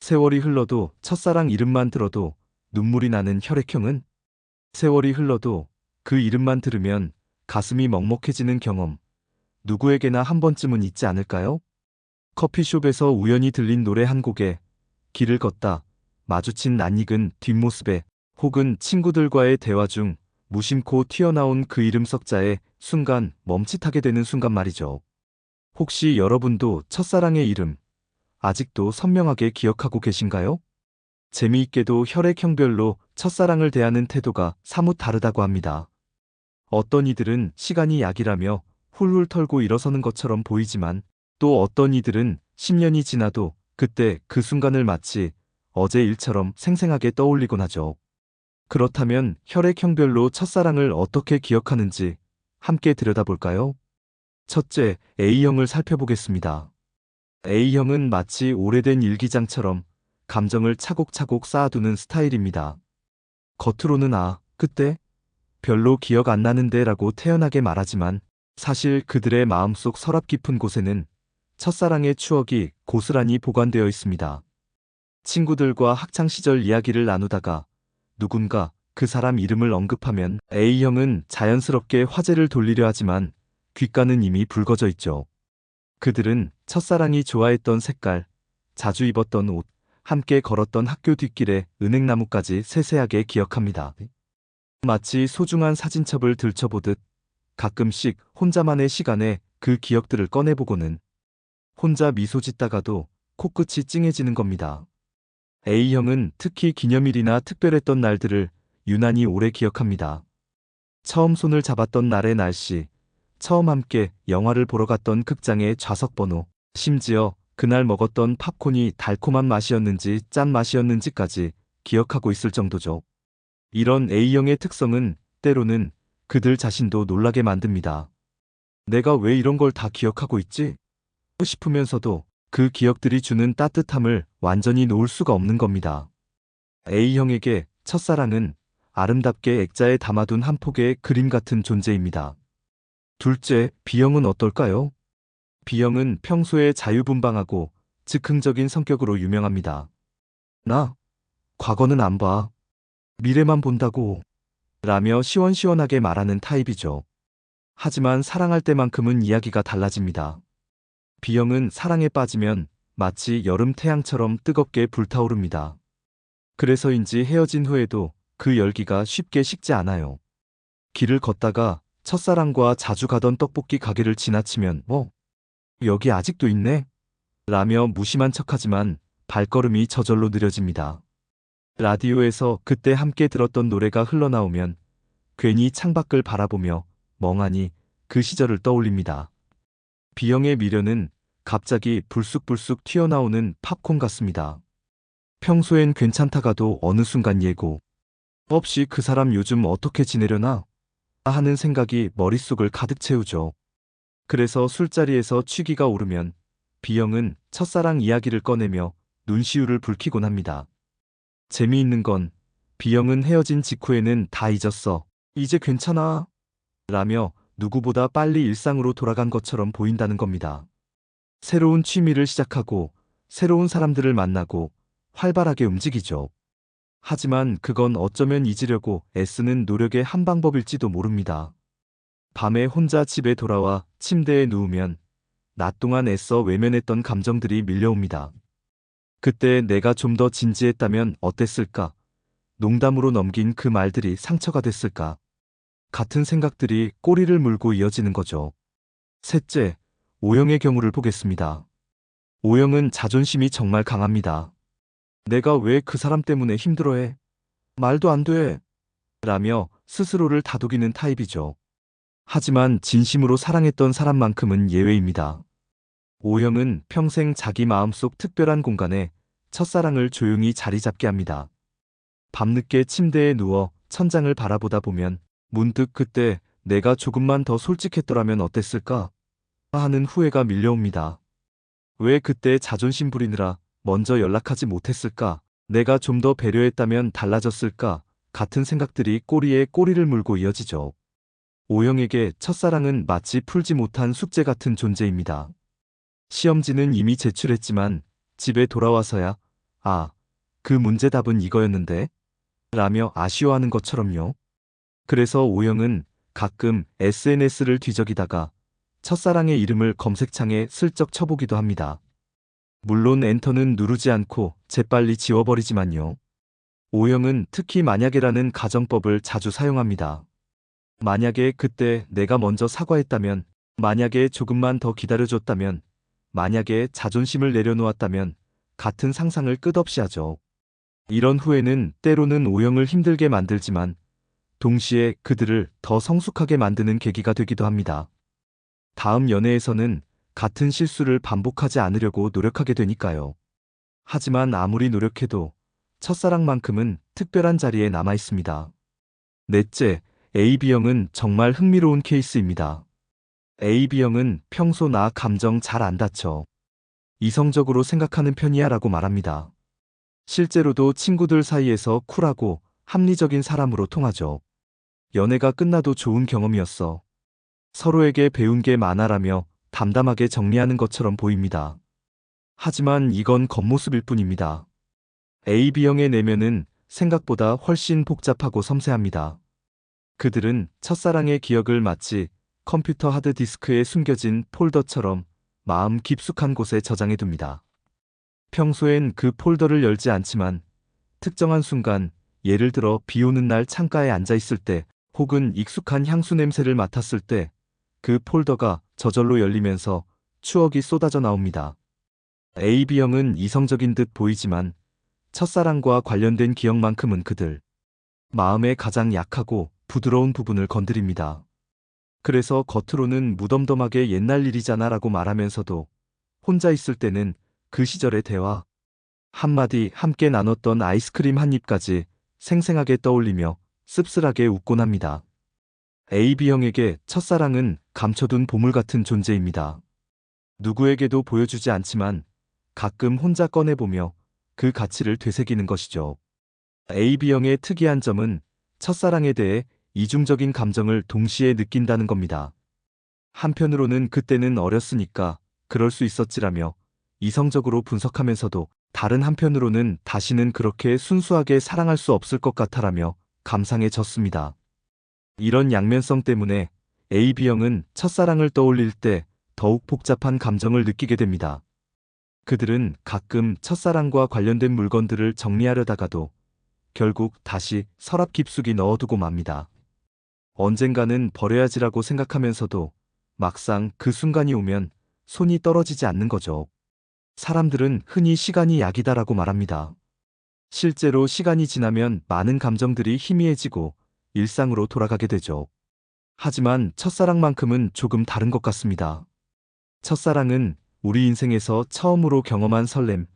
세월이 흘러도 첫사랑 이름만 들어도 눈물이 나는 혈액형은? 세월이 흘러도 그 이름만 들으면 가슴이 먹먹해지는 경험, 누구에게나 한 번쯤은 있지 않을까요? 커피숍에서 우연히 들린 노래 한 곡에, 길을 걷다 마주친 낯익은 뒷모습에, 혹은 친구들과의 대화 중 무심코 튀어나온 그 이름 석자에 순간 멈칫하게 되는 순간 말이죠. 혹시 여러분도 첫사랑의 이름 아직도 선명하게 기억하고 계신가요? 재미있게도 혈액형별로 첫사랑을 대하는 태도가 사뭇 다르다고 합니다. 어떤 이들은 시간이 약이라며 훌훌 털고 일어서는 것처럼 보이지만, 또 어떤 이들은 10년이 지나도 그때 그 순간을 마치 어제 일처럼 생생하게 떠올리곤 하죠. 그렇다면 혈액형별로 첫사랑을 어떻게 기억하는지 함께 들여다볼까요? 첫째, A형을 살펴보겠습니다. A형은 마치 오래된 일기장처럼 감정을 차곡차곡 쌓아두는 스타일입니다. 겉으로는 그때 별로 기억 안 나는데 라고 태연하게 말하지만, 사실 그들의 마음속 서랍 깊은 곳에는 첫사랑의 추억이 고스란히 보관되어 있습니다. 친구들과 학창시절 이야기를 나누다가 누군가 그 사람 이름을 언급하면 A형은 자연스럽게 화제를 돌리려 하지만 귓가는 이미 붉어져 있죠. 그들은 첫사랑이 좋아했던 색깔, 자주 입었던 옷, 함께 걸었던 학교 뒷길의 은행나무까지 세세하게 기억합니다. 마치 소중한 사진첩을 들춰보듯 가끔씩 혼자만의 시간에 그 기억들을 꺼내보고는 혼자 미소 짓다가도 코끝이 찡해지는 겁니다. A형은 특히 기념일이나 특별했던 날들을 유난히 오래 기억합니다. 처음 손을 잡았던 날의 날씨, 처음 함께 영화를 보러 갔던 극장의 좌석 번호, 심지어 그날 먹었던 팝콘이 달콤한 맛이었는지 짠 맛이었는지까지 기억하고 있을 정도죠. 이런 A형의 특성은 때로는 그들 자신도 놀라게 만듭니다. 내가 왜 이런 걸 다 기억하고 있지? 싶으면서도 그 기억들이 주는 따뜻함을 완전히 놓을 수가 없는 겁니다. A형에게 첫사랑은 아름답게 액자에 담아둔 한 폭의 그림 같은 존재입니다. 둘째, B형은 어떨까요? B형은 평소에 자유분방하고 즉흥적인 성격으로 유명합니다. 나 과거는 안 봐. 미래만 본다고. 라며 시원시원하게 말하는 타입이죠. 하지만 사랑할 때만큼은 이야기가 달라집니다. B형은 사랑에 빠지면 마치 여름 태양처럼 뜨겁게 불타오릅니다. 그래서인지 헤어진 후에도 그 열기가 쉽게 식지 않아요. 길을 걷다가 첫사랑과 자주 가던 떡볶이 가게를 지나치면 여기 아직도 있네? 라며 무심한 척하지만 발걸음이 저절로 느려집니다. 라디오에서 그때 함께 들었던 노래가 흘러나오면 괜히 창밖을 바라보며 멍하니 그 시절을 떠올립니다. B형의 미련은 갑자기 불쑥불쑥 튀어나오는 팝콘 같습니다. 평소엔 괜찮다가도 어느 순간 예고 없이 그 사람 요즘 어떻게 지내려나? 하는 생각이 머릿속을 가득 채우죠. 그래서 술자리에서 취기가 오르면 B형은 첫사랑 이야기를 꺼내며 눈시울을 붉히곤 합니다. 재미있는 건 B형은 헤어진 직후에는 다 잊었어. 이제 괜찮아. 라며 누구보다 빨리 일상으로 돌아간 것처럼 보인다는 겁니다. 새로운 취미를 시작하고 새로운 사람들을 만나고 활발하게 움직이죠. 하지만 그건 어쩌면 잊으려고 애쓰는 노력의 한 방법일지도 모릅니다. 밤에 혼자 집에 돌아와 침대에 누우면 낮 동안 애써 외면했던 감정들이 밀려옵니다. 그때 내가 좀 더 진지했다면 어땠을까? 농담으로 넘긴 그 말들이 상처가 됐을까? 같은 생각들이 꼬리를 물고 이어지는 거죠. 셋째, O형의 경우를 보겠습니다. O형은 자존심이 정말 강합니다. 내가 왜 그 사람 때문에 힘들어해? 말도 안 돼. 라며 스스로를 다독이는 타입이죠. 하지만 진심으로 사랑했던 사람만큼은 예외입니다. O형은 평생 자기 마음속 특별한 공간에 첫사랑을 조용히 자리 잡게 합니다. 밤늦게 침대에 누워 천장을 바라보다 보면 문득 그때 내가 조금만 더 솔직했더라면 어땠을까? 하는 후회가 밀려옵니다. 왜 그때 자존심 부리느라 먼저 연락하지 못했을까? 내가 좀 더 배려했다면 달라졌을까? 같은 생각들이 꼬리에 꼬리를 물고 이어지죠. O형에게 첫사랑은 마치 풀지 못한 숙제 같은 존재입니다. 시험지는 이미 제출했지만 집에 돌아와서야 아, 그 문제 답은 이거였는데? 라며 아쉬워하는 것처럼요. 그래서 오영은 가끔 SNS를 뒤적이다가 첫사랑의 이름을 검색창에 슬쩍 쳐보기도 합니다. 물론 엔터는 누르지 않고 재빨리 지워버리지만요. 오영은 특히 만약에라는 가정법을 자주 사용합니다. 만약에 그때 내가 먼저 사과했다면, 만약에 조금만 더 기다려줬다면, 만약에 자존심을 내려놓았다면 같은 상상을 끝없이 하죠. 이런 후회는 때로는 오영을 힘들게 만들지만 동시에 그들을 더 성숙하게 만드는 계기가 되기도 합니다. 다음 연애에서는 같은 실수를 반복하지 않으려고 노력하게 되니까요. 하지만 아무리 노력해도 첫사랑만큼은 특별한 자리에 남아 있습니다. 넷째, AB형은 정말 흥미로운 케이스입니다. AB형은 평소 나 감정 잘 안 다쳐. 이성적으로 생각하는 편이야 라고 말합니다. 실제로도 친구들 사이에서 쿨하고 합리적인 사람으로 통하죠. 연애가 끝나도 좋은 경험이었어. 서로에게 배운 게 많아라며 담담하게 정리하는 것처럼 보입니다. 하지만 이건 겉모습일 뿐입니다. AB형의 내면은 생각보다 훨씬 복잡하고 섬세합니다. 그들은 첫사랑의 기억을 마치 컴퓨터 하드디스크에 숨겨진 폴더처럼 마음 깊숙한 곳에 저장해둡니다. 평소엔 그 폴더를 열지 않지만 특정한 순간, 예를 들어 비 오는 날 창가에 앉아 있을 때 혹은 익숙한 향수 냄새를 맡았을 때 그 폴더가 저절로 열리면서 추억이 쏟아져 나옵니다. AB형은 이성적인 듯 보이지만 첫사랑과 관련된 기억만큼은 그들 마음의 가장 약하고 부드러운 부분을 건드립니다. 그래서 겉으로는 무덤덤하게 옛날 일이잖아 라고 말하면서도 혼자 있을 때는 그 시절의 대화, 한마디 함께 나눴던 아이스크림 한 입까지 생생하게 떠올리며 씁쓸하게 웃곤 합니다. AB형에게 첫사랑은 감춰둔 보물 같은 존재입니다. 누구에게도 보여주지 않지만 가끔 혼자 꺼내보며 그 가치를 되새기는 것이죠. AB형의 특이한 점은 첫사랑에 대해 이중적인 감정을 동시에 느낀다는 겁니다. 한편으로는 그때는 어렸으니까 그럴 수 있었지라며 이성적으로 분석하면서도 다른 한편으로는 다시는 그렇게 순수하게 사랑할 수 없을 것 같아라며 감상해졌습니다. 이런 양면성 때문에 AB형은 첫사랑을 떠올릴 때 더욱 복잡한 감정을 느끼게 됩니다. 그들은 가끔 첫사랑과 관련된 물건들을 정리하려다가도 결국 다시 서랍 깊숙이 넣어두고 맙니다. 언젠가는 버려야지라고 생각하면서도 막상 그 순간이 오면 손이 떨어지지 않는 거죠. 사람들은 흔히 시간이 약이다라고 말합니다. 실제로 시간이 지나면 많은 감정들이 희미해지고 일상으로 돌아가게 되죠. 하지만 첫사랑만큼은 조금 다른 것 같습니다. 첫사랑은 우리 인생에서 처음으로 경험한 설렘,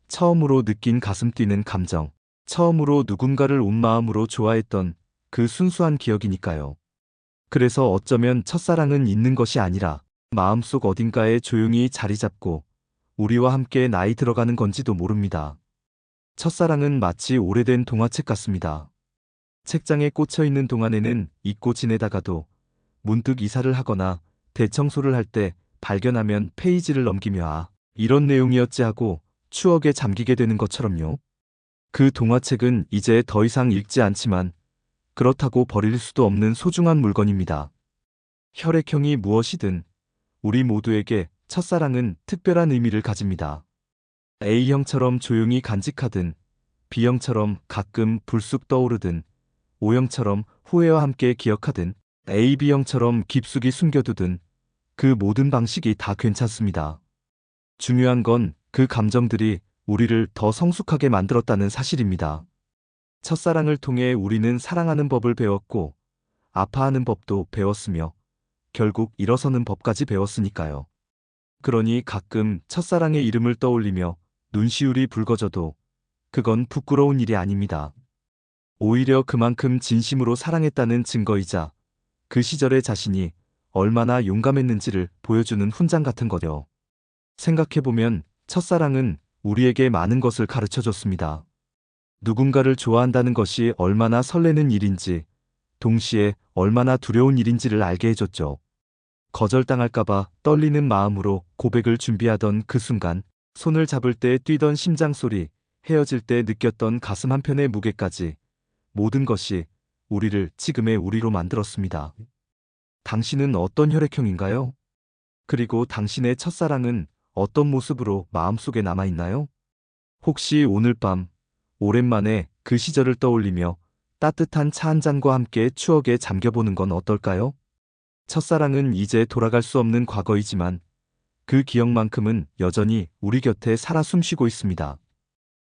처음으로 느낀 가슴 뛰는 감정, 처음으로 누군가를 온 마음으로 좋아했던 그 순수한 기억이니까요. 그래서 어쩌면 첫사랑은 있는 것이 아니라 마음속 어딘가에 조용히 자리 잡고 우리와 함께 나이 들어가는 건지도 모릅니다. 첫사랑은 마치 오래된 동화책 같습니다. 책장에 꽂혀 있는 동안에는 잊고 지내다가도 문득 이사를 하거나 대청소를 할 때 발견하면 페이지를 넘기며 아, 이런 내용이었지 하고 추억에 잠기게 되는 것처럼요. 그 동화책은 이제 더 이상 읽지 않지만 그렇다고 버릴 수도 없는 소중한 물건입니다. 혈액형이 무엇이든 우리 모두에게 첫사랑은 특별한 의미를 가집니다. A형처럼 조용히 간직하든 B형처럼 가끔 불쑥 떠오르든 O형처럼 후회와 함께 기억하든 AB형처럼 깊숙이 숨겨두든 그 모든 방식이 다 괜찮습니다. 중요한 건 그 감정들이 우리를 더 성숙하게 만들었다는 사실입니다. 첫사랑을 통해 우리는 사랑하는 법을 배웠고 아파하는 법도 배웠으며 결국 일어서는 법까지 배웠으니까요. 그러니 가끔 첫사랑의 이름을 떠올리며 눈시울이 붉어져도 그건 부끄러운 일이 아닙니다. 오히려 그만큼 진심으로 사랑했다는 증거이자 그 시절의 자신이 얼마나 용감했는지를 보여주는 훈장 같은 거죠. 생각해보면 첫사랑은 우리에게 많은 것을 가르쳐줬습니다. 누군가를 좋아한다는 것이 얼마나 설레는 일인지, 동시에 얼마나 두려운 일인지를 알게 해줬죠. 거절당할까봐 떨리는 마음으로 고백을 준비하던 그 순간, 손을 잡을 때 뛰던 심장 소리, 헤어질 때 느꼈던 가슴 한편의 무게까지 모든 것이 우리를 지금의 우리로 만들었습니다. 당신은 어떤 혈액형인가요? 그리고 당신의 첫사랑은 어떤 모습으로 마음속에 남아있나요? 혹시 오늘 밤 오랜만에 그 시절을 떠올리며 따뜻한 차 한 잔과 함께 추억에 잠겨보는 건 어떨까요? 첫사랑은 이제 돌아갈 수 없는 과거이지만 그 기억만큼은 여전히 우리 곁에 살아 숨쉬고 있습니다.